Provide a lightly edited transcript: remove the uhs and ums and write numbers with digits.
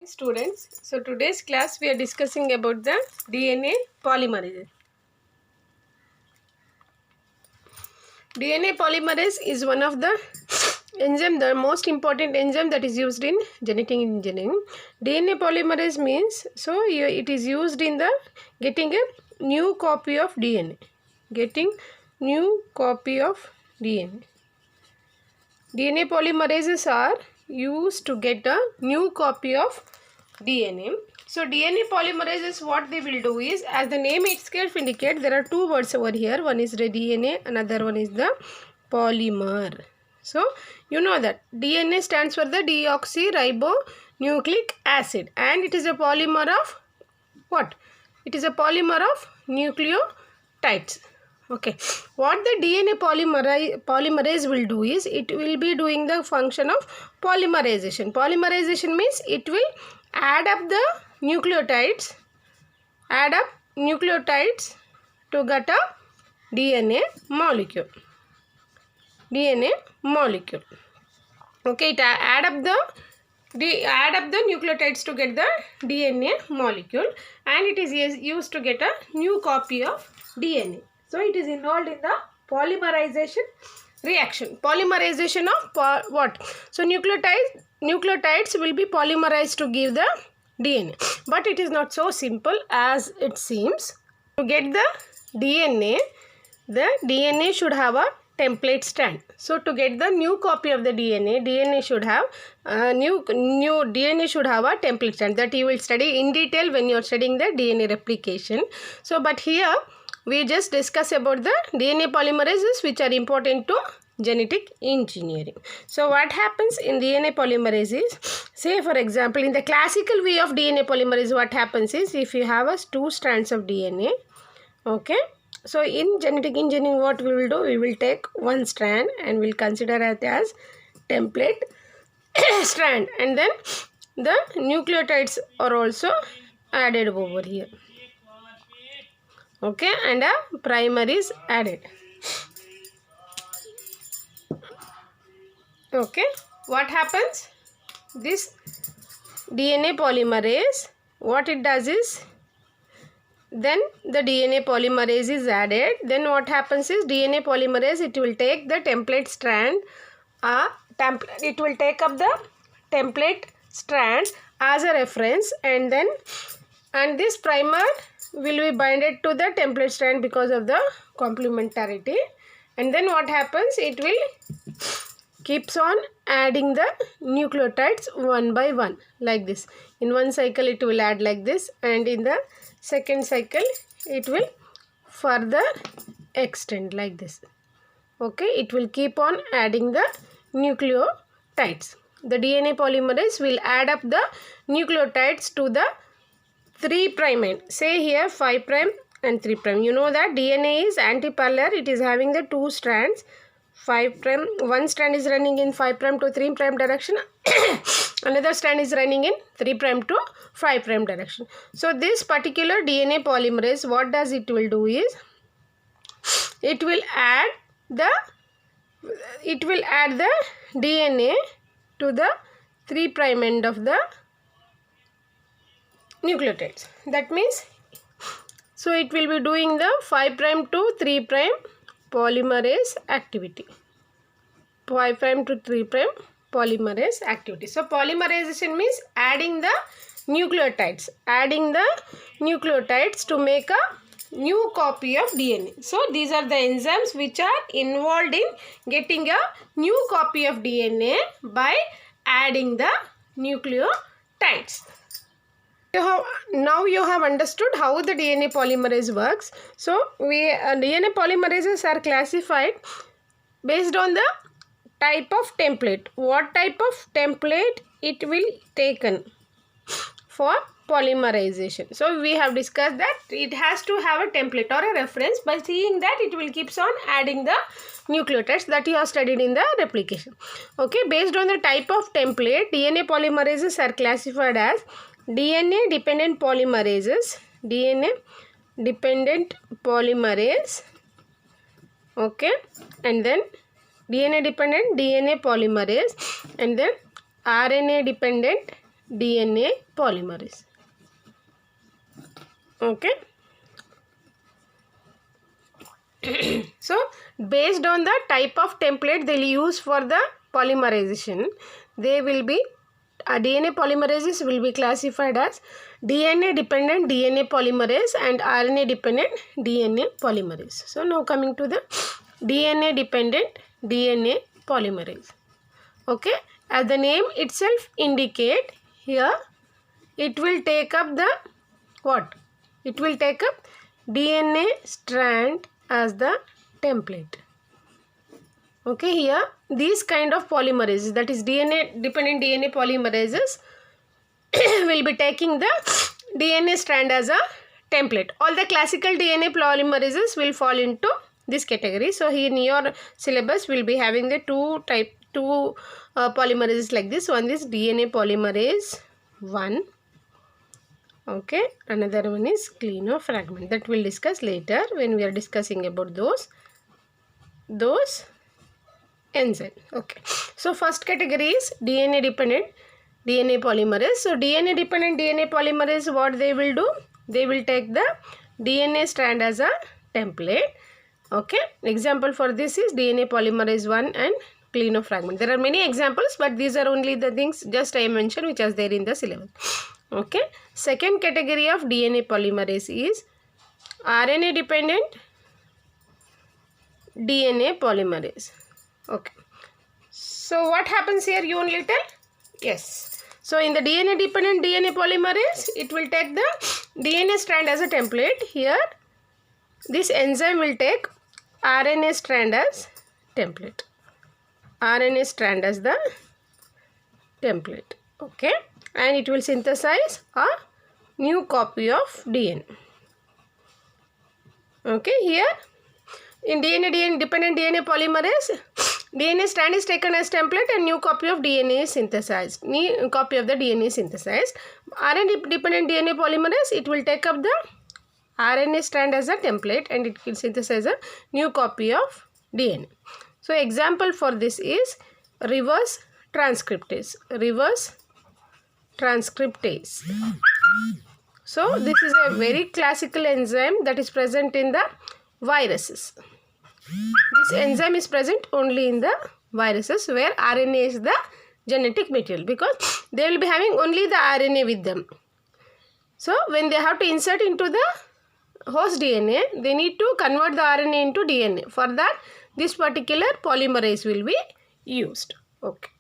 Students, so today's class we are discussing about the DNA polymerase. DNA polymerase is one of the enzyme, the most important enzyme that is used in genetic engineering. DNA polymerase means, it is used in the getting a new copy of DNA. Getting new copy of DNA. DNA polymerases are used to get a new copy of DNA. So DNA polymerases, what they will do is, as the name itself indicates, there are two words over here. One is the DNA, another one is the polymer. So you know that DNA stands for the deoxyribonucleic acid, and it is a polymer of what? It is a polymer of nucleotides. Okay, what the DNA polymerase will do is, it will be doing the function of polymerization. Polymerization means it will add up the nucleotides, to get a DNA molecule. Okay, it add up the nucleotides to get the DNA molecule, and it is used to get a new copy of DNA. So it is involved in the polymerization reaction. Polymerization of what? So nucleotides will be polymerized to give the DNA. But it is not so simple as it seems. To get the DNA should have a template strand. So to get the new copy of the DNA should have DNA should have a template strand that you will study in detail when you are studying the DNA replication. So but here we just discuss about the DNA polymerases which are important to genetic engineering. So what happens in DNA polymerase is, say for example, in the classical way of DNA polymerase, what happens is, if you have two strands of DNA, okay, so in genetic engineering what we will do, we will take one strand and we'll consider it as template strand, and then the nucleotides are also added over here. Okay, and a primer is added. Okay, what happens? This DNA polymerase, what it does is, then the DNA polymerase is added. Then what happens is, DNA polymerase, it will take the template strand, it will take up the template strand as a reference, and this primer will be binded to the template strand because of the complementarity. And then what happens, it will keeps on adding the nucleotides one by one, like this. In one cycle it will add like this, and in the second cycle it will further extend like this. Okay, it will keep on adding the nucleotides. The DNA polymerase will add up the nucleotides to the 3' end. Say here 5' and 3'. You know that DNA is antiparallel. It is having the two strands. 5', one strand is running in 5' to 3' direction. Another strand is running in 3' to 5' direction. So this particular DNA polymerase, what does it will do is, it will add the DNA to the 3' end of the nucleotides. That means, so it will be doing the 5' to 3' polymerase activity. 5' to 3' polymerase activity. So polymerization means adding the nucleotides to make a new copy of DNA. So these are the enzymes which are involved in getting a new copy of DNA by adding the nucleotides. Now you have understood how the DNA polymerase works. So DNA polymerases are classified based on the type of template. What type of template it will taken for polymerization. So we have discussed that it has to have a template or a reference. By seeing that, it will keeps on adding the nucleotides that you have studied in the replication. Okay, based on the type of template, DNA polymerases are classified as DNA dependent polymerases, okay, and then DNA dependent DNA polymerase, and then RNA dependent DNA polymerase. Okay. So based on the type of template they will use for the polymerization, they will be DNA polymerases will be classified as DNA dependent DNA polymerase and RNA dependent DNA polymerase. So now coming to the DNA dependent DNA polymerase. Okay, as the name itself indicate, here it will take up the what? It will take up DNA strand as the template. Okay, here these kind of polymerases, that is DNA dependent DNA polymerases will be taking the DNA strand as a template. All the classical DNA polymerases will fall into this category. So here in your syllabus will be having the two polymerases like this. One is DNA polymerase 1. Okay, another one is clinofragment. That we'll discuss later when we are discussing about those enzyme. Okay, so first category is DNA dependent DNA polymerase. So DNA dependent DNA polymerase, what they will do? They will take the DNA strand as a template. Okay, example for this is DNA polymerase 1 and clinofragment. There are many examples, but these are only the things just I mentioned which is there in the syllabus. Okay, second category of DNA polymerase is RNA dependent DNA polymerase. Okay, so what happens here, you only tell? Yes, so in the DNA dependent DNA polymerase, it will take the DNA strand as a template. Here this enzyme will take RNA strand as template, RNA strand as the template. Okay, and it will synthesize a new copy of DNA. Okay, here in DNA dependent DNA polymerase, DNA strand is taken as template and new copy of DNA is synthesized. New copy of the DNA is synthesized. RNA dependent DNA polymerase, it will take up the RNA strand as a template and it will synthesize a new copy of DNA. So example for this is reverse transcriptase. Reverse transcriptase. So this is a very classical enzyme that is present in the viruses. This enzyme is present only in the viruses where RNA is the genetic material, because they will be having only the RNA with them. So when they have to insert into the host DNA, they need to convert the RNA into DNA. For that, this particular polymerase will be used. Okay.